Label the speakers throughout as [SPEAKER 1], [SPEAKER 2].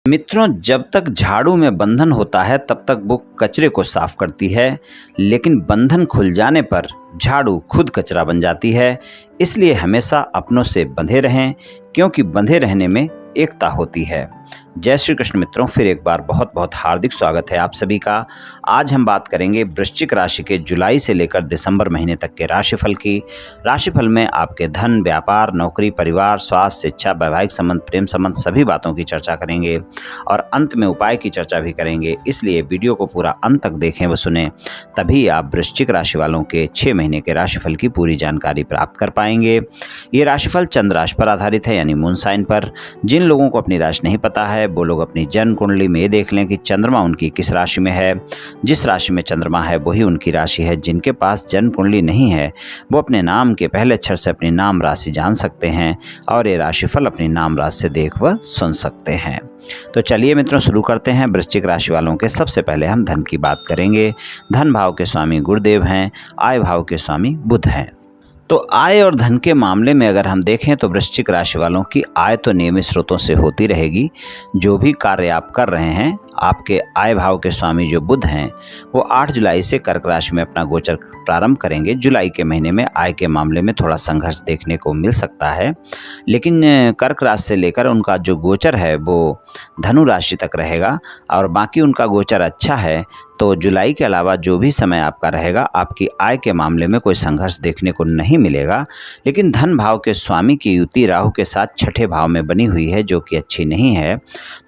[SPEAKER 1] मित्रों, जब तक झाड़ू में बंधन होता है तब तक वो कचरे को साफ करती है, लेकिन बंधन खुल जाने पर झाड़ू खुद कचरा बन जाती है। इसलिए हमेशा अपनों से बंधे रहें, क्योंकि बंधे रहने में एकता होती है। जय श्री कृष्ण मित्रों, फिर एक बार बहुत बहुत हार्दिक स्वागत है आप सभी का। आज हम बात करेंगे वृश्चिक राशि के जुलाई से लेकर दिसंबर महीने तक के राशिफल की। राशिफल में आपके धन, व्यापार, नौकरी, परिवार, स्वास्थ्य, शिक्षा, वैवाहिक संबंध, प्रेम संबंध सभी बातों की चर्चा करेंगे और अंत में उपाय की चर्चा भी करेंगे। इसलिए वीडियो को पूरा अंत तक देखें व सुने, तभी आप वृश्चिक राशि वालों के 6 महीने के राशिफल की पूरी जानकारी प्राप्त कर पाएंगे। ये राशिफल चंद्र राशि पर आधारित है, यानी मून साइन पर। जिन लोगों को अपनी राशि नहीं पता है वो लोग अपनी जन्म कुंडली में ये देख लें कि चंद्रमा उनकी किस राशि में है। जिस राशि में चंद्रमा है वही उनकी राशि है। जिनके पास जन्म कुंडली नहीं है वो अपने नाम के पहले अक्षर से अपनी नाम राशि जान सकते हैं और ये राशिफल अपनी नाम राशि से देख व सुन सकते हैं। तो चलिए मित्रों, शुरू करते हैं। वृश्चिक राशि वालों के सबसे पहले हम धन की बात करेंगे। धन भाव के स्वामी गुरुदेव हैं, आय भाव के स्वामी बुध हैं। तो आय और धन के मामले में अगर हम देखें तो वृश्चिक राशि वालों की आय तो नियमित स्रोतों से होती रहेगी। जो भी कार्य आप कर रहे हैं, आपके आय भाव के स्वामी जो बुध हैं वो 8 जुलाई से कर्क राशि में अपना गोचर प्रारंभ करेंगे। जुलाई के महीने में आय के मामले में थोड़ा संघर्ष देखने को मिल सकता है, लेकिन कर्क राशि से लेकर उनका जो गोचर है वो धनु राशि तक रहेगा और बाकी उनका गोचर अच्छा है। तो जुलाई के अलावा जो भी समय आपका रहेगा, आपकी आय के मामले में कोई संघर्ष देखने को नहीं मिलेगा। लेकिन धन भाव के स्वामी की युति राहु के साथ छठे भाव में बनी हुई है, जो कि अच्छी नहीं है।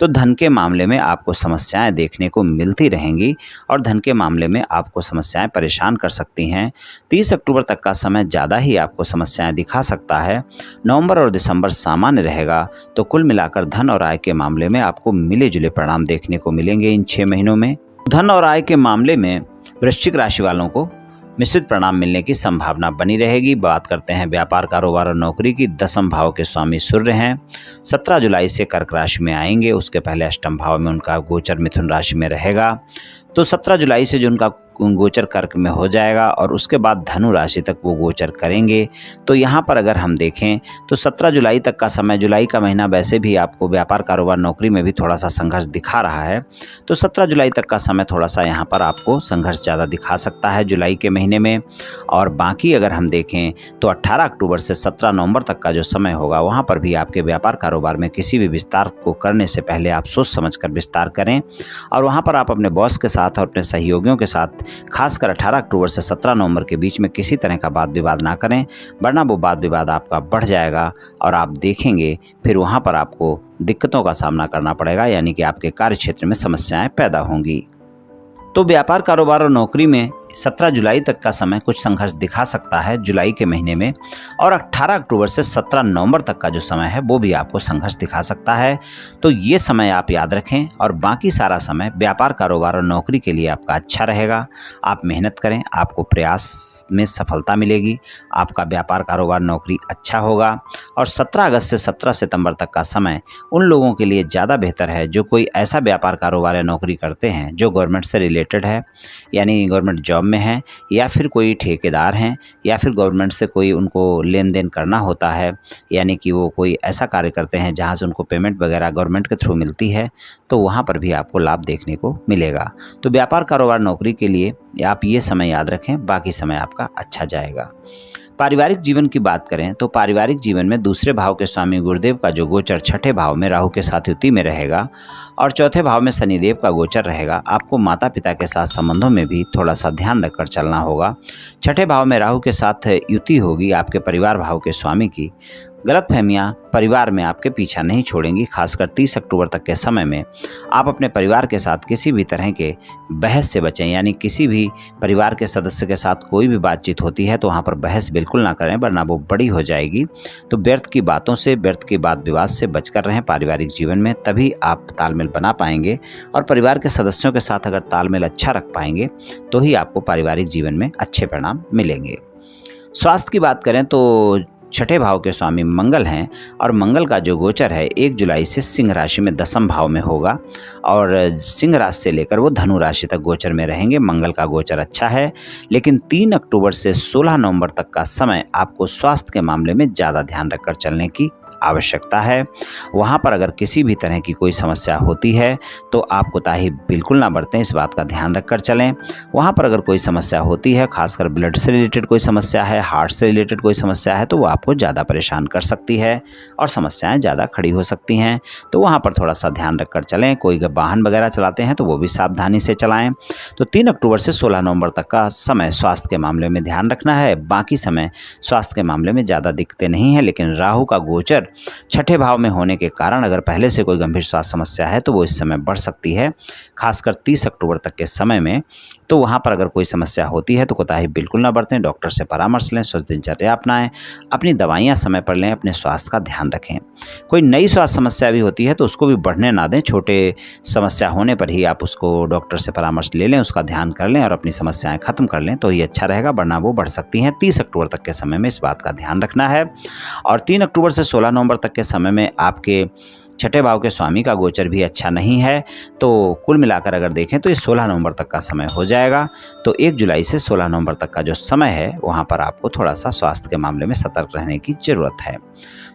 [SPEAKER 1] तो धन के मामले में आपको समस्याएं देखने को मिलती रहेंगी और धन के मामले में आपको समस्याएं परेशान कर सकती हैं। 30 अक्टूबर तक का समय ज़्यादा ही आपको समस्याएं दिखा सकता है। नवंबर और दिसंबर सामान्य रहेगा। तो कुल मिलाकर धन और आय के मामले में आपको मिले जुले परिणाम देखने को मिलेंगे इन 6 महीनों में। धन और आय के मामले में वृश्चिक राशि वालों को मिश्रित परिणाम मिलने की संभावना बनी रहेगी। बात करते हैं व्यापार, कारोबार और नौकरी की। 10वें भाव के स्वामी सूर्य हैं। 17 जुलाई से कर्क राशि में आएंगे। उसके पहले अष्टम भाव में उनका गोचर मिथुन राशि में रहेगा। तो 17 जुलाई से जो उनका गोचर कर्क में हो जाएगा और उसके बाद धनु राशि तक वो गोचर करेंगे। तो यहाँ पर अगर हम देखें तो 17 जुलाई तक का समय, जुलाई का महीना वैसे भी आपको व्यापार, कारोबार, नौकरी में भी थोड़ा सा संघर्ष दिखा रहा है। तो 17 जुलाई तक का समय थोड़ा सा यहाँ पर आपको संघर्ष ज़्यादा दिखा सकता है जुलाई के महीने में। और बाकी अगर हम देखें तो 18 अक्टूबर से 17 नवंबर तक का जो समय होगा, वहाँ पर भी आपके व्यापार, कारोबार में किसी भी विस्तार को करने से पहले आप सोच समझ कर विस्तार करें और वहाँ पर आप अपने बॉस के साथ और अपने सहयोगियों के साथ खासकर 18 अक्टूबर से 17 नवंबर के बीच में किसी तरह का वाद विवाद ना करें, वरना वो वाद विवाद आपका बढ़ जाएगा और आप देखेंगे फिर वहाँ पर आपको दिक्कतों का सामना करना पड़ेगा, यानी कि आपके कार्य क्षेत्र में समस्याएं पैदा होंगी। तो व्यापार, कारोबार और नौकरी में 17 जुलाई तक का समय कुछ संघर्ष दिखा सकता है जुलाई के महीने में, और 18 अक्टूबर से 17 नवंबर तक का जो समय है वो भी आपको संघर्ष दिखा सकता है। तो ये समय आप याद रखें और बाकी सारा समय व्यापार, कारोबार और नौकरी के लिए आपका अच्छा रहेगा। आप मेहनत करें, आपको प्रयास में सफलता मिलेगी, आपका व्यापार, कारोबार, नौकरी अच्छा होगा। और 17 अगस्त से 17 सितंबर तक का समय उन लोगों के लिए ज़्यादा बेहतर है जो कोई ऐसा व्यापार, कारोबार या नौकरी करते हैं जो गवर्नमेंट से रिलेटेड है, यानी गवर्नमेंट जॉब में हैं, या फिर कोई ठेकेदार हैं, या फिर गवर्नमेंट से कोई उनको लेन देन करना होता है, यानी कि वो कोई ऐसा कार्य करते हैं जहां से उनको पेमेंट वगैरह गवर्नमेंट के थ्रू मिलती है। तो वहां पर भी आपको लाभ देखने को मिलेगा। तो व्यापार, कारोबार, नौकरी के लिए आप ये समय याद रखें, बाकी समय आपका अच्छा जाएगा। पारिवारिक जीवन की बात करें तो पारिवारिक जीवन में दूसरे भाव के स्वामी गुरुदेव का जो गोचर छठे भाव में राहु के साथ युति में रहेगा और चौथे भाव में शनिदेव का गोचर रहेगा। आपको माता पिता के साथ संबंधों में भी थोड़ा सा ध्यान रखकर चलना होगा। छठे भाव में राहु के साथ युति होगी आपके परिवार भाव के स्वामी की। गलतफहमियां परिवार में आपके पीछा नहीं छोड़ेंगी। खासकर 30 अक्टूबर तक के समय में आप अपने परिवार के साथ किसी भी तरह के बहस से बचें, यानी किसी भी परिवार के सदस्य के साथ कोई भी बातचीत होती है तो वहाँ पर बहस बिल्कुल ना करें, वरना वो बड़ी हो जाएगी। तो व्यर्थ की बातों से, व्यर्थ के वाद विवाद से बचकर रहें पारिवारिक जीवन में, तभी आप तालमेल बना पाएंगे। और परिवार के सदस्यों के साथ अगर तालमेल अच्छा रख पाएंगे तो ही आपको पारिवारिक जीवन में अच्छे परिणाम मिलेंगे। स्वास्थ्य की बात करें तो छठे भाव के स्वामी मंगल हैं और मंगल का जो गोचर है 1 जुलाई से सिंह राशि में 10वें भाव में होगा और सिंह राशि से लेकर वो धनु राशि तक गोचर में रहेंगे। मंगल का गोचर अच्छा है, लेकिन 3 अक्टूबर से 16 नवंबर तक का समय आपको स्वास्थ्य के मामले में ज़्यादा ध्यान रखकर चलने की आवश्यकता है। वहाँ पर अगर किसी भी तरह की कोई समस्या होती है तो आप कोताही बिल्कुल ना बरतें, इस बात का ध्यान रखकर चलें। वहाँ पर अगर कोई समस्या होती है, खासकर ब्लड से रिलेटेड कोई समस्या है, हार्ट से रिलेटेड कोई समस्या है, तो वो आपको ज़्यादा परेशान कर सकती है और समस्याएं ज़्यादा खड़ी हो सकती हैं। तो वहाँ पर थोड़ा सा ध्यान रखकर चलें। कोई वाहन वगैरह चलाते हैं तो वो भी सावधानी से चलाएं। तो 3 अक्टूबर से 16 नवंबर तक का समय स्वास्थ्य के मामले में ध्यान रखना है। बाकी समय स्वास्थ्य के मामले में ज़्यादा दिक्कतें नहीं हैं, लेकिन राहु का गोचर छठे भाव में होने के कारण अगर पहले से कोई गंभीर स्वास्थ्य समस्या है तो वो इस समय बढ़ सकती है, खासकर 30 अक्टूबर तक के समय में। तो वहाँ पर अगर कोई समस्या होती है तो कोताही बिल्कुल ना बरतें, डॉक्टर से परामर्श लें, स्वस्थ दिनचर्या अपनाएं, अपनी दवाइयाँ समय पर लें, अपने स्वास्थ्य का ध्यान रखें। कोई नई स्वास्थ्य समस्या भी होती है तो उसको भी बढ़ने ना दें। छोटे समस्या होने पर ही आप उसको डॉक्टर से परामर्श ले लें, उसका ध्यान कर लें और अपनी समस्याएं खत्म कर लें तो ये अच्छा रहेगा, वरना वो बढ़ सकती हैं। 30 अक्टूबर तक के समय में इस बात का ध्यान रखना है। और 3 अक्टूबर से 16 नवंबर तक के समय में आपके छठे भाव के स्वामी का गोचर भी अच्छा नहीं है। तो कुल मिलाकर अगर देखें तो ये 16 नवंबर तक का समय हो जाएगा। तो 1 जुलाई से 16 नवंबर तक का जो समय है वहाँ पर आपको थोड़ा सा स्वास्थ्य के मामले में सतर्क रहने की जरूरत है।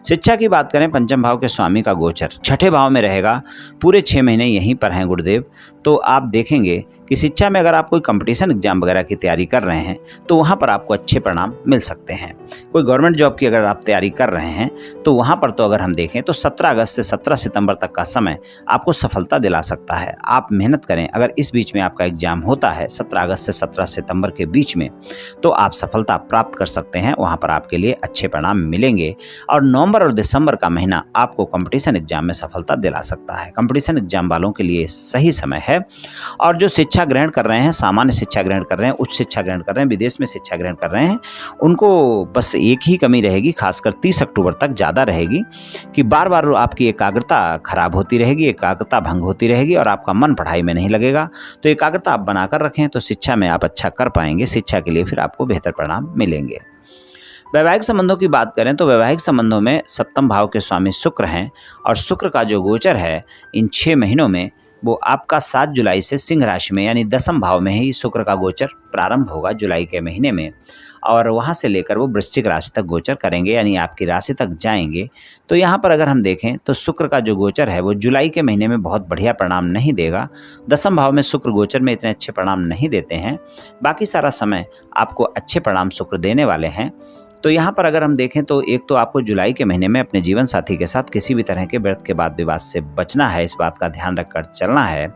[SPEAKER 1] शिक्षा की बात करें, पंचम भाव के स्वामी का गोचर छठे भाव में रहेगा। पूरे 6 महीने यहीं पर हैं गुरुदेव। तो आप देखेंगे कि शिक्षा में अगर आप कोई कंपटीशन एग्जाम वगैरह की तैयारी कर रहे हैं तो वहाँ पर आपको अच्छे परिणाम मिल सकते हैं। कोई गवर्नमेंट जॉब की अगर आप तैयारी कर रहे हैं तो वहाँ पर तो अगर हम देखें तो 17 अगस्त से 17 सितंबर तक का समय आपको सफलता दिला सकता है। आप मेहनत करें, अगर इस बीच में आपका एग्जाम होता है 17 अगस्त से 17 सितंबर के बीच में, तो आप सफलता प्राप्त कर सकते हैं। वहाँ पर आपके लिए अच्छे परिणाम मिलेंगे। और नवंबर और दिसंबर का महीना आपको कंपटीशन एग्जाम में सफलता दिला सकता है। कंपटीशन एग्जाम वालों के लिए सही समय है। और जो शिक्षा ग्रहण कर रहे हैं, सामान्य शिक्षा ग्रहण कर रहे हैं, उच्च शिक्षा ग्रहण कर रहे हैं, विदेश में शिक्षा ग्रहण कर रहे हैं, उनको बस एक ही कमी रहेगी, खासकर 30 अक्टूबर तक ज़्यादा रहेगी कि बार बार आपकी एकाग्रता खराब होती रहेगी, एकाग्रता भंग होती रहेगी और आपका मन पढ़ाई में नहीं लगेगा। तो एकाग्रता आप बनाकर रखें तो शिक्षा में आप अच्छा कर पाएंगे। शिक्षा के लिए फिर आपको बेहतर परिणाम मिलेंगे। वैवाहिक संबंधों की बात करें तो वैवाहिक संबंधों में सप्तम भाव के स्वामी शुक्र हैं और शुक्र का जो गोचर है इन 6 महीनों में वो आपका 7 जुलाई से सिंह राशि में यानी 10वें भाव में ही शुक्र का गोचर प्रारंभ होगा जुलाई के महीने में, और वहाँ से लेकर वो वृश्चिक राशि तक गोचर करेंगे, यानी आपकी राशि तक जाएंगे। तो यहाँ पर अगर हम देखें तो शुक्र का जो गोचर है वो जुलाई के महीने में बहुत बढ़िया परिणाम नहीं देगा। 10वें भाव में शुक्र गोचर में इतने अच्छे परिणाम नहीं देते हैं। बाकी सारा समय आपको अच्छे परिणाम शुक्र देने वाले हैं। तो यहाँ पर अगर हम देखें तो एक तो आपको जुलाई के महीने में अपने जीवन साथी के साथ किसी भी तरह के व्यर्थ के वाद विवाद से बचना है, इस बात का ध्यान रखकर चलना है।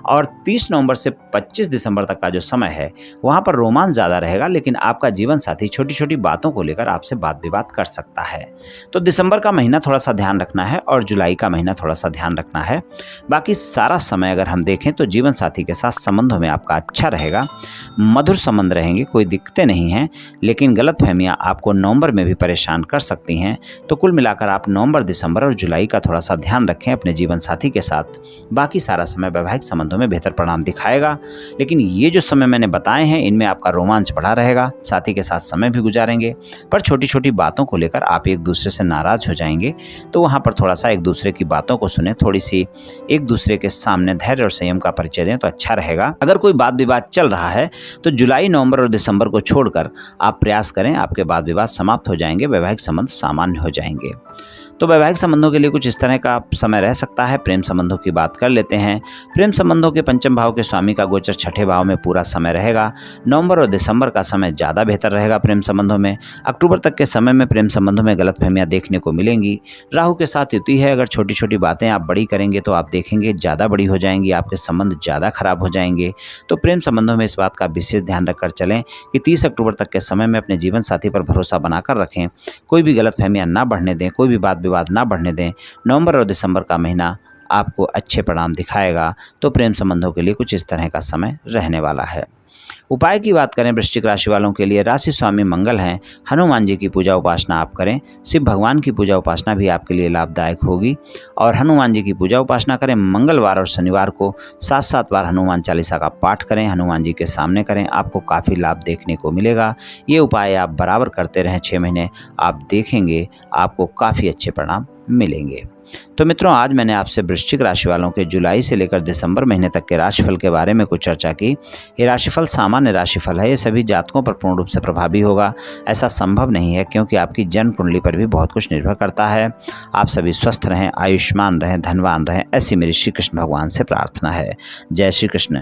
[SPEAKER 1] और 30 नवंबर से 25 दिसंबर तक का जो समय है वहाँ पर रोमांस ज़्यादा रहेगा, लेकिन आपका जीवन साथी छोटी छोटी बातों को लेकर आपसे वाद विवाद कर सकता है। तो दिसंबर का महीना थोड़ा सा ध्यान रखना है और जुलाई का महीना थोड़ा सा ध्यान रखना है। बाकी सारा समय अगर हम देखें तो जीवन साथी के साथ संबंधों में आपका अच्छा रहेगा, मधुर संबंध रहेंगे, कोई दिक्कतें नहीं हैं। लेकिन गलतफहमियां आपको नवंबर में भी परेशान कर सकती हैं। तो कुल मिलाकर आप नवंबर, दिसंबर और जुलाई का थोड़ा सा ध्यान रखें अपने जीवन साथी के साथ। बाकी सारा समय वैवाहिक संबंधों में बेहतर परिणाम दिखाएगा। लेकिन ये जो समय मैंने बताए हैं इनमें आपका रोमांच बढ़ा रहेगा, साथी के साथ समय भी गुजारेंगे, पर छोटी छोटी बातों को लेकर आप एक दूसरे से नाराज हो जाएंगे। तो वहाँ पर थोड़ा सा एक दूसरे की बातों को सुने, थोड़ी सी एक दूसरे के सामने धैर्य और संयम का परिचय दें तो अच्छा रहेगा। अगर कोई वाद विवाद चल रहा है तो जुलाई, नवंबर और दिसंबर को छोड़कर आप प्रयास करें, आपके वाद विवाद समाप्त हो जाएंगे, वैवाहिक संबंध सामान्य हो जाएंगे। तो वैवाहिक संबंधों के लिए कुछ इस तरह का समय रह सकता है। प्रेम संबंधों की बात कर लेते हैं। प्रेम संबंधों के पंचम भाव के स्वामी का गोचर छठे भाव में पूरा समय रहेगा। नवंबर और दिसंबर का समय ज़्यादा बेहतर रहेगा प्रेम संबंधों में। अक्टूबर तक के समय में प्रेम संबंधों में गलतफहमियां देखने को मिलेंगी। राहु के साथ युति है, अगर छोटी छोटी बातें आप बड़ी करेंगे तो आप देखेंगे ज़्यादा बड़ी हो जाएंगी, आपके संबंध ज़्यादा खराब हो जाएंगे। तो प्रेम संबंधों में इस बात का विशेष ध्यान रखकर चलें कि 30 अक्टूबर तक के समय में अपने जीवन साथी पर भरोसा बनाकर रखें, कोई भी गलतफहमियां ना बढ़ने दें, कोई भी वाद विवाद ना बढ़ने दें। नवंबर और दिसंबर का महीना आपको अच्छे परिणाम दिखाएगा। तो प्रेम संबंधों के लिए कुछ इस तरह का समय रहने वाला है। उपाय की बात करें वृश्चिक राशि वालों के लिए, राशि स्वामी मंगल हैं, हनुमान जी की पूजा उपासना आप करें। शिव भगवान की पूजा उपासना भी आपके लिए लाभदायक होगी और हनुमान जी की पूजा उपासना करें। मंगलवार और शनिवार को 7-7 बार हनुमान चालीसा का पाठ करें, हनुमान जी के सामने करें, आपको काफ़ी लाभ देखने को मिलेगा। ये उपाय आप बराबर करते रहें 6 महीने, आप देखेंगे आपको काफ़ी अच्छे परिणाम मिलेंगे। तो मित्रों, आज मैंने आपसे वृश्चिक राशि वालों के जुलाई से लेकर दिसंबर महीने तक के राशिफल के बारे में कुछ चर्चा की। ये राशिफल सामान्य राशिफल है, ये सभी जातकों पर पूर्ण रूप से प्रभावी होगा ऐसा संभव नहीं है, क्योंकि आपकी जन्म कुंडली पर भी बहुत कुछ निर्भर करता है। आप सभी स्वस्थ रहें, आयुष्मान रहें, धनवान रहें, ऐसी मेरी श्री कृष्ण भगवान से प्रार्थना है। जय श्री कृष्ण।